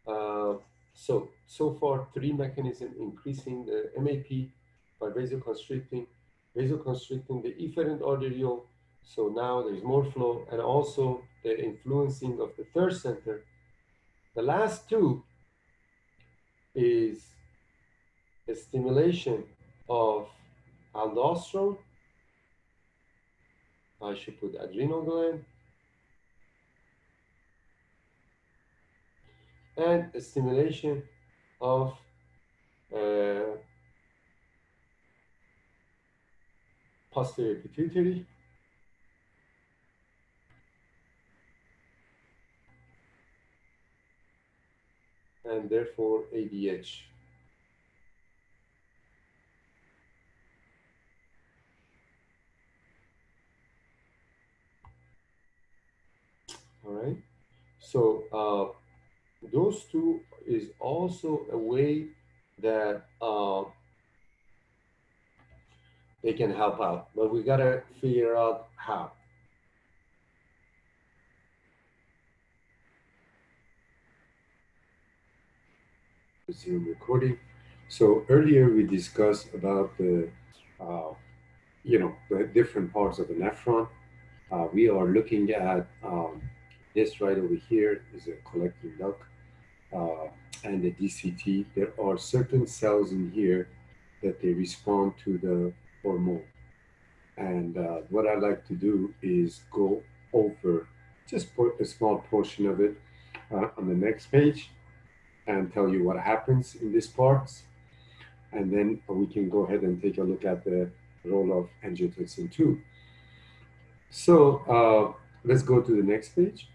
Speaker 1: Uh, so far, three mechanisms increasing the MAP by vasoconstricting the efferent arteriole. So now there's more flow, and also the influencing of the third center. The last two is the stimulation of aldosterone. I should put adrenal gland, and a stimulation of uh, posterior pituitary, and therefore ADH. All right. So those two is also a way that they can help out, but we gotta figure out how. Zoom recording. So earlier we discussed about the uh, the different parts of the nephron. We are looking at this right over here is a collecting duct uh, and the DCT. There are certain cells in here that they respond to the hormone. And what I like to do is go over just put a small portion of it on the next page and tell you what happens in these parts. And then we can go ahead and take a look at the role of angiotensin 2. So let's go to the next page.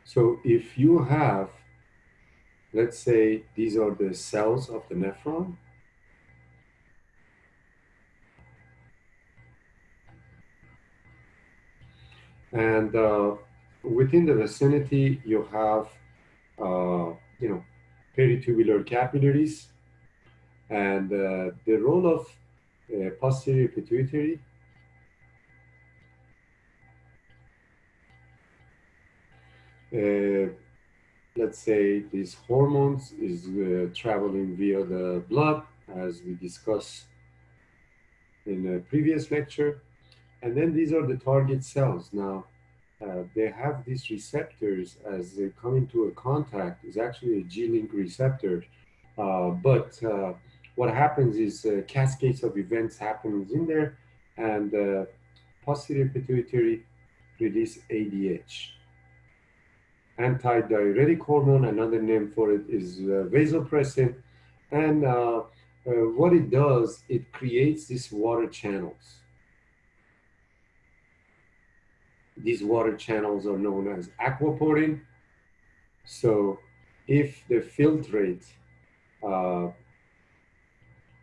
Speaker 1: So if you have, let's say these are the cells of the nephron, and within the vicinity you have, uh, you know, peritubular capillaries, and the role of posterior pituitary, uh, let's say these hormones is traveling via the blood, as we discussed in a previous lecture. And then these are the target cells. Now, they have these receptors as they come into a contact. Is actually a G-link receptor. But what happens is cascades of events happens in there, and posterior pituitary release ADH. Antidiuretic hormone, another name for it is vasopressin. And what it does, it creates these water channels. These water channels are known as aquaporin. So if the filtrate uh,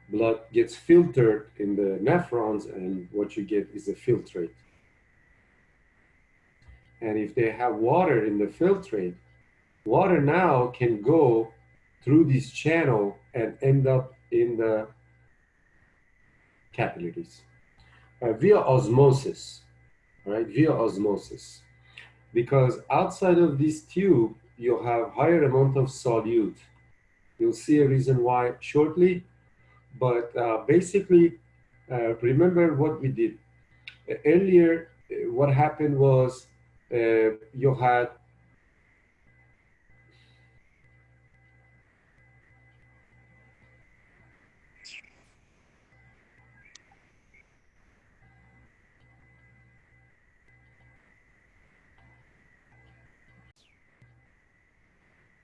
Speaker 1: blood gets filtered in the nephrons, and what you get is a filtrate. And if they have water in the filtrate, water now can go through this channel and end up in the capillaries via osmosis, right? Via osmosis. Because outside of this tube, you have higher amount of solute. You'll see a reason why shortly, but basically, remember what we did earlier. What happened was you had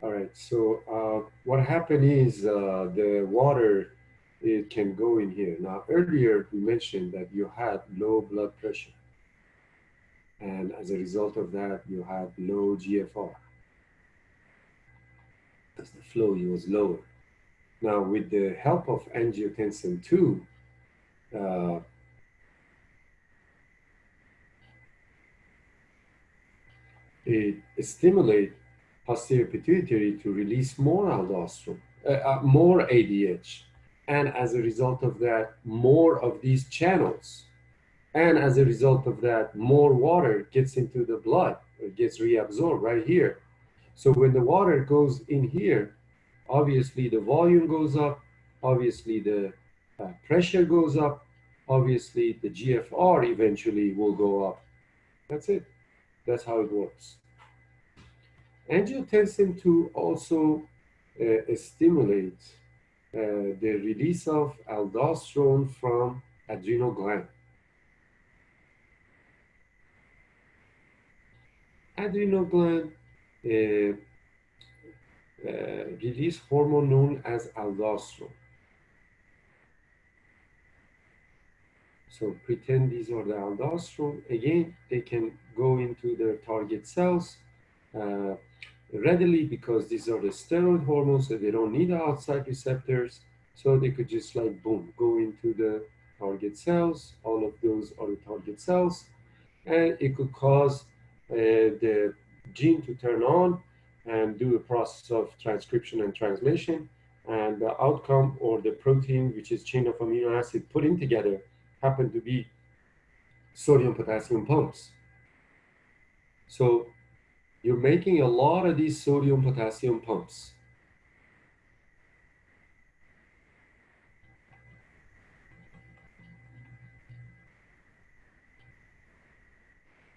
Speaker 1: all right. So what happened is the water, it can go in here. Now earlier we mentioned that you had low blood pressure, and as a result of that, you had low GFR because the flow was lower. Now with the help of angiotensin 2, uh, it stimulates posterior pituitary to release more aldosterone, more ADH. And as a result of that, more of these channels. And as a result of that, more water gets into the blood, it gets reabsorbed right here. So when the water goes in here, obviously the volume goes up, obviously the pressure goes up, obviously the GFR eventually will go up. That's it. That's how it works. Angiotensin 2 also stimulates the release of aldosterone from adrenal gland. Adrenal gland uh, release hormone known as aldosterone. So pretend these are the aldosterone. Again, they can go into the target cells uh, readily because these are the steroid hormones, so they don't need outside receptors. So they could just like boom, go into the target cells. All of those are the target cells, and it could cause the gene to turn on and do a process of transcription and translation. And the outcome, or the protein, which is chain of amino acid putting together, happen to be sodium potassium pumps. So you're making a lot of these sodium potassium pumps.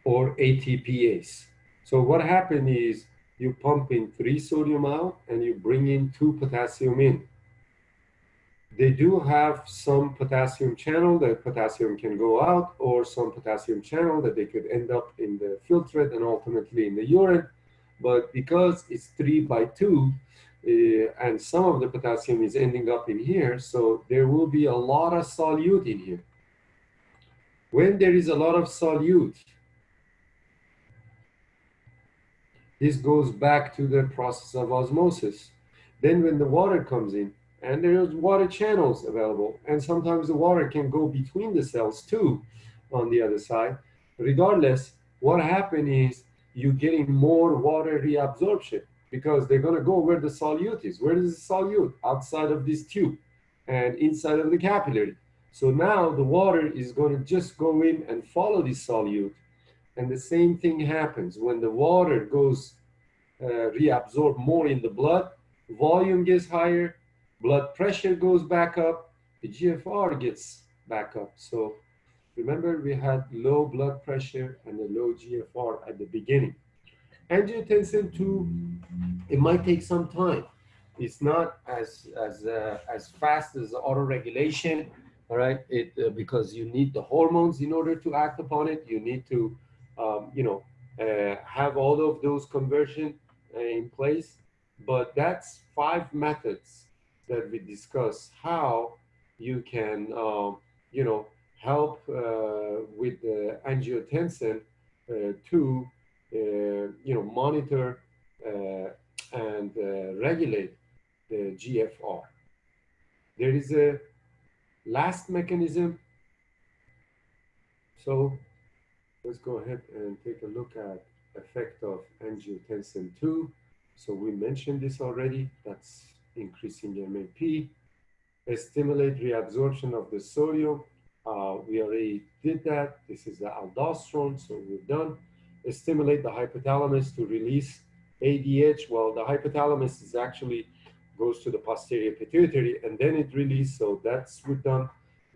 Speaker 1: or ATPase. So what happened is you pump in 3 sodium out and you bring in 2 potassium in. They do have some potassium channel that potassium can go out, or some potassium channel that they could end up in the filtrate and ultimately in the urine. But because it's 3 by 2, and some of the potassium is ending up in here, so there will be a lot of solute in here. When there is a lot of solute, this goes back to the process of osmosis. Then when the water comes in, and there's water channels available, and sometimes the water can go between the cells too on the other side. Regardless, what happens is you're getting more water reabsorption because they're going to go where the solute is. Where is the solute? Outside of this tube and inside of the capillary. So now the water is going to just go in and follow this solute. And the same thing happens when the water goes reabsorb more in the blood, volume gets higher, blood pressure goes back up, the GFR gets back up. So remember, we had low blood pressure and a low GFR at the beginning. Angiotensin 2, it might take some time. It's not as fast as autoregulation, all right? Because you need the hormones in order to act upon it. You need to, have all of those conversion in place. But that's 5 methods that we discuss how you can, help with the angiotensin to monitor and regulate the GFR. There is a last mechanism. So let's go ahead and take a look at effect of angiotensin 2. So we mentioned this already. That's increasing MAP. Stimulate reabsorption of the sodium. We already did that. This is the aldosterone, so we're done. Stimulate the hypothalamus to release ADH. Well, the hypothalamus is actually goes to the posterior pituitary and then it releases, so that's we're done.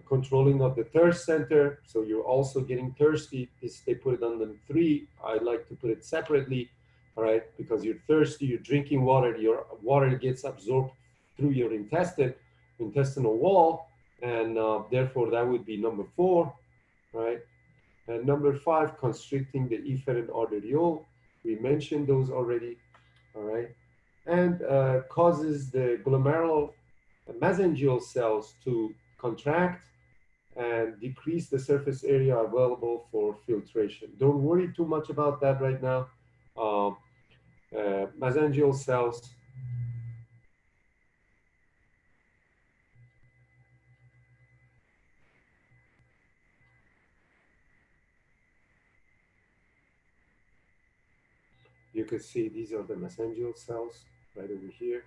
Speaker 1: Controlling of the thirst center, so you're also getting thirsty. This, they put it on the 3. I like to put it separately, all right, because you're thirsty, you're drinking water, your water gets absorbed through your intestinal wall, and therefore that would be number 4, right? And number 5, constricting the efferent arteriole. We mentioned those already, all right? And causes the glomerular mesangial cells to contract and decrease the surface area available for filtration. Don't worry too much about that right now. Mesangial cells, you can see these are the mesangial cells right over here.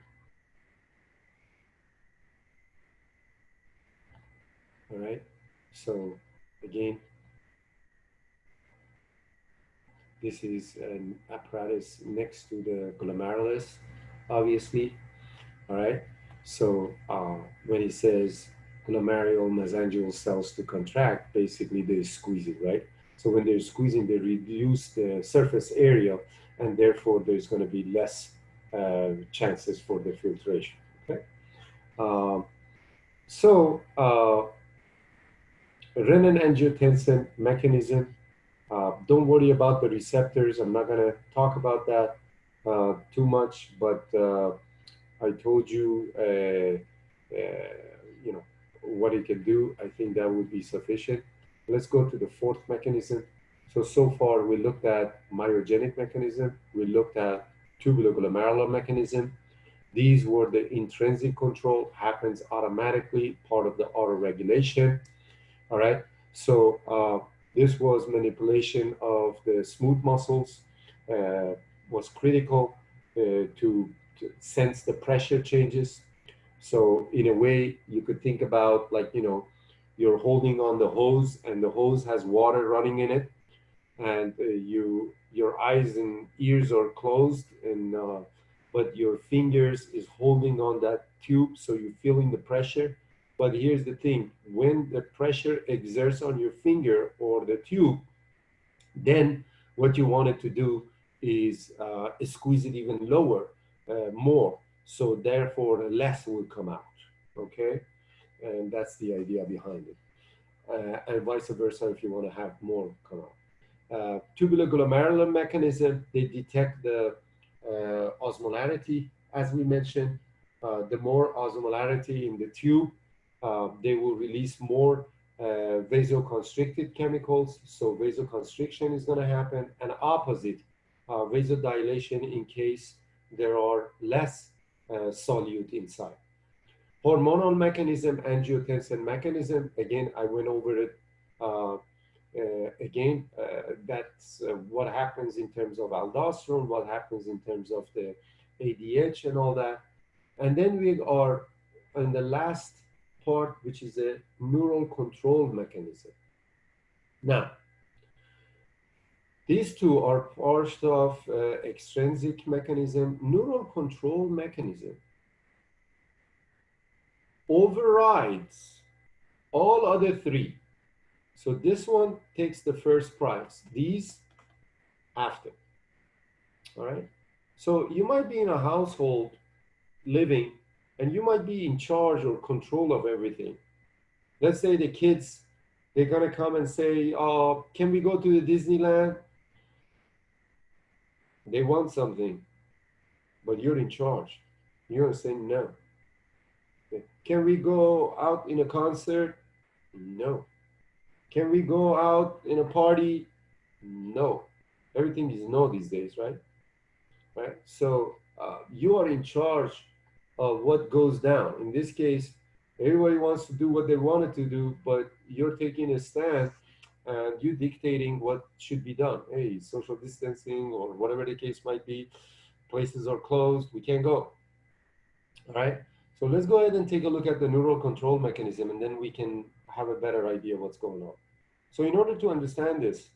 Speaker 1: All right, so again, this is an apparatus next to the glomerulus, obviously. All right, so when it says glomerular mesangial cells to contract, basically they're squeezing, right? So when they're squeezing, they reduce the surface area, and therefore there's going to be less chances for the filtration. Okay, um, so renin-angiotensin mechanism. Don't worry about the receptors. I'm not going to talk about that too much, but I told you, what it can do. I think that would be sufficient. Let's go to the 4th mechanism. So far we looked at myogenic mechanism. We looked at tubuloglomerular mechanism. These were the intrinsic control, happens automatically, part of the autoregulation. All right. So this was manipulation of the smooth muscles, was critical to sense the pressure changes. So in a way, you could think about like, you're holding on the hose and the hose has water running in it, and your eyes and ears are closed, and but your fingers is holding on that tube, so you're feeling the pressure. But here's the thing: when the pressure exerts on your finger or the tube, then What you wanted to do is squeeze it even lower, more. So therefore, less will come out. Okay, and that's the idea behind it. And vice versa if you want to have more come out. Tubular glomerular mechanism, they detect the osmolarity, as we mentioned. The more osmolarity in the tube, they will release more vasoconstricted chemicals. So vasoconstriction is going to happen, and opposite, vasodilation in case there are less solute inside. Hormonal mechanism, angiotensin mechanism. Again, I went over it again. That's what happens in terms of aldosterone, what happens in terms of the ADH and all that. And then we are in the last part, which is a neural control mechanism. Now, these two are part of extrinsic mechanism. Neural control mechanism overrides all other three. So this one takes the first prize, these after. All right. So you might be in a household living and you might be in charge or control of everything. Let's say the kids, they're going to come and say, oh, can we go to the Disneyland? They want something, but you're in charge. You're going to say no. Can we go out in a concert? No. Can we go out in a party? No. Everything is no these days, right? Right. So you are in charge of what goes down. In this case, everybody wants to do what they wanted to do, but you're taking a stand and you dictating what should be done. Hey, social distancing or whatever the case might be, places are closed, we can't go. All right. So let's go ahead and take a look at the neural control mechanism, and then we can have a better idea of what's going on. So in order to understand this,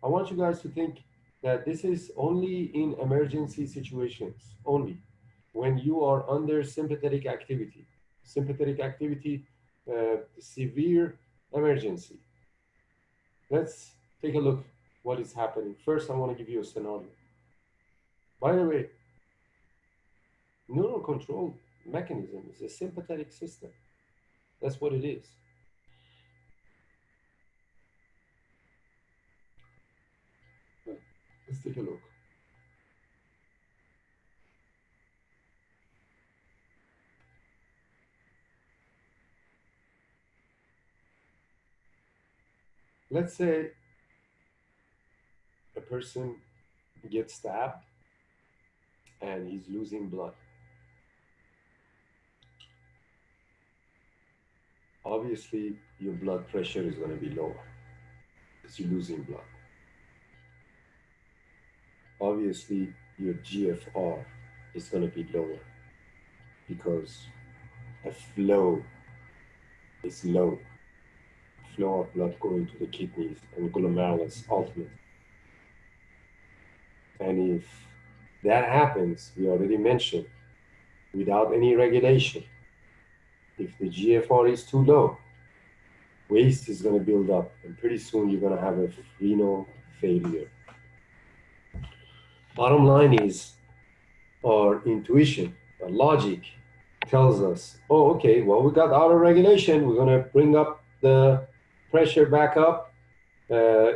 Speaker 1: I want you guys to think that this is only in emergency situations, only when you are under sympathetic activity. Sympathetic activity, severe emergency. Let's take a look what is happening. First, I want to give you a scenario. By the way, neural control mechanism is a sympathetic system. That's what it is. Let's take a look. Let's say a person gets stabbed and he's losing blood. Obviously, your blood pressure is going to be lower because you're losing blood. Obviously, your GFR is going to be lower because the flow is low. Flow of blood going to the kidneys and glomerulus ultimately. And if that happens, we already mentioned, without any regulation, if the GFR is too low, waste is going to build up, and pretty soon you're going to have a renal failure. Bottom line is, our intuition, our logic tells us, oh, okay, well, we got out of regulation. We're going to bring up the pressure back up,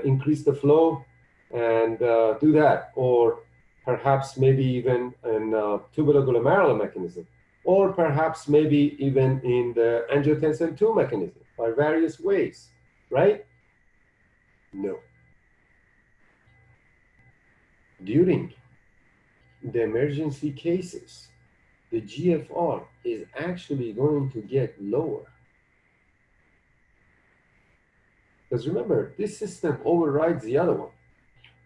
Speaker 1: increase the flow, and do that. Or perhaps maybe even in tubular glomerular mechanism, or perhaps maybe even in the angiotensin II mechanism by various ways, right? No. During the emergency cases, the GFR is actually going to get lower. Because remember, this system overrides the other one.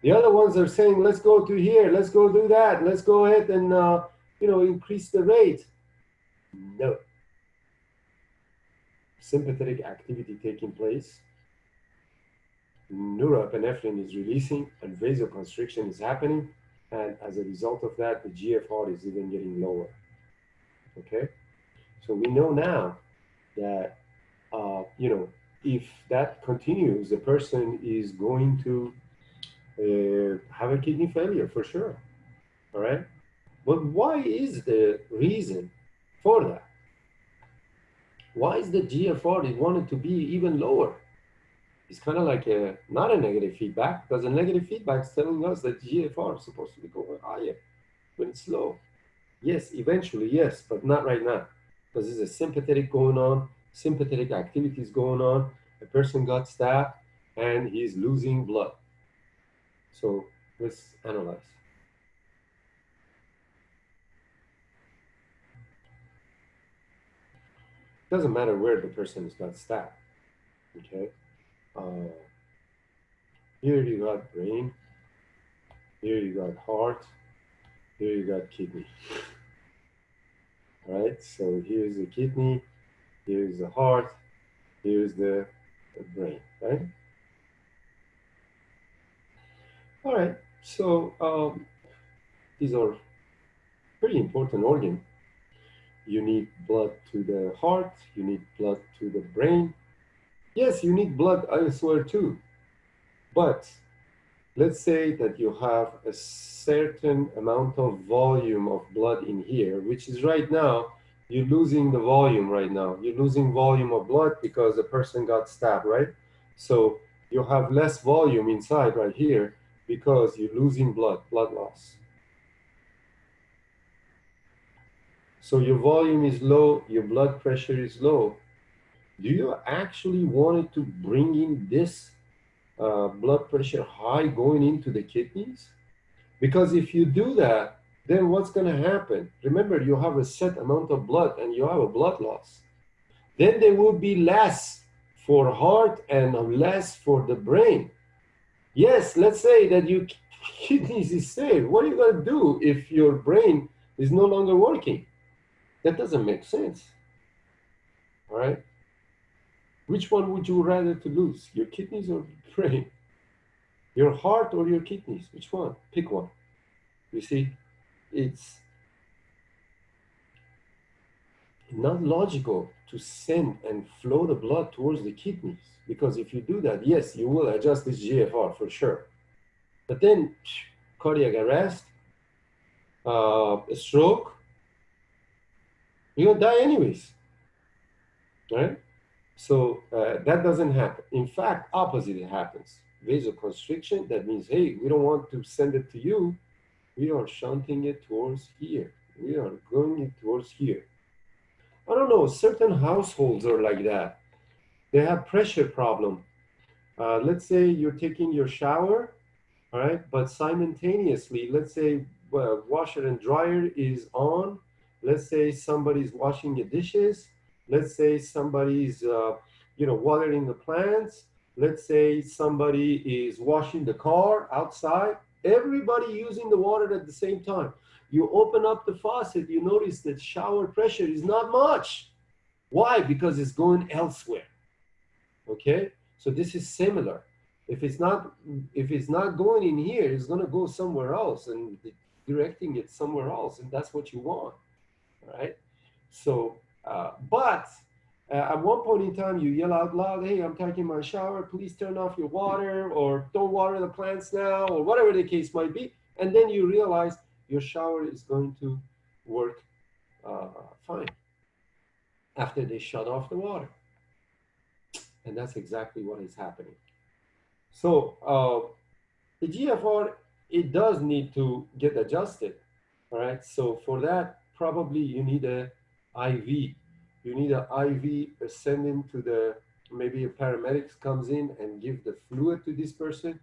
Speaker 1: The other ones are saying, let's go to here, let's go do that, let's go ahead and increase the rate. No. Sympathetic activity taking place, norepinephrine is releasing, and vasoconstriction is happening. And as a result of that, the GFR is even getting lower. Okay? So we know now that, if that continues, the person is going to have a kidney failure for sure. All right. But why is the reason for that? Why is the GFR they want it to be even lower? It's kind of like not a negative feedback, because the negative feedback is telling us that GFR is supposed to be going higher when it's low. Yes, eventually, yes, but not right now. Because there's a sympathetic going on, sympathetic activities going on. A person got stabbed and he's losing blood. So let's analyze. Doesn't matter where the person has got stabbed. Okay. Uh, Here you got brain. Here you got heart. Here you got kidney. All right. So here's the kidney. Here's the heart. Here's the brain. Right. All right. So these are pretty important organs. You need blood to the heart. You need blood to the brain. Yes, you need blood elsewhere too. But let's say that you have a certain amount of volume of blood in here, which is right now, you're losing the volume right now. You're losing volume of blood because the person got stabbed, right? So you have less volume inside right here because you're losing blood loss. So your volume is low, your blood pressure is low. Do you actually want it to bring in this blood pressure high going into the kidneys? Because if you do that, then what's going to happen? Remember, you have a set amount of blood and you have a blood loss. Then there will be less for heart and less for the brain. Yes, let's say that your kidneys is saved. What are you going to do if your brain is no longer working? That doesn't make sense. All right. Which one would you rather to lose? Your kidneys or your brain? Your heart or your kidneys? Which one? Pick one. You see, it's not logical to send and flow the blood towards the kidneys, because if you do that, yes, you will adjust this GFR for sure. But then cardiac arrest, a stroke, you're gonna die anyways, right? So that doesn't happen. In fact, opposite happens. Vasoconstriction, that means, hey, we don't want to send it to you. We are shunting it towards here. We are going it towards here. I don't know, certain households are like that. They have pressure problem. Let's say you're taking your shower, all right, but simultaneously, let's say washer and dryer is on. Let's say somebody's washing the dishes. Let's say somebody's, watering the plants. Let's say somebody is washing the car outside. Everybody using the water at the same time. You open up the faucet, you notice that shower pressure is not much. Why? Because it's going elsewhere. Okay, so this is similar. If it's not if it's not going in here, it's going to go somewhere else and directing it somewhere else, and that's what you want, right? So but at one point in time you yell out loud, hey, I'm taking my shower, please turn off your water, or don't water the plants now, or whatever the case might be, and then you realize your shower is going to work fine after they shut off the water. And that's exactly what is happening. So the GFR, it does need to get adjusted. All right. So for that, probably you need a IV. You need an IV sending to the, maybe a paramedics comes in and give the fluid to this person.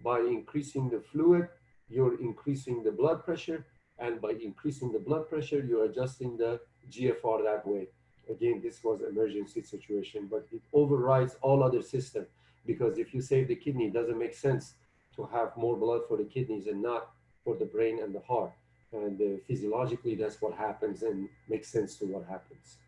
Speaker 1: By increasing the fluid, you're increasing the blood pressure. And by increasing the blood pressure, you're adjusting the GFR that way. Again, this was emergency situation, but it overrides all other systems, because if you save the kidney, it doesn't make sense to have more blood for the kidneys and not for the brain and the heart. And physiologically, that's what happens and makes sense to what happens.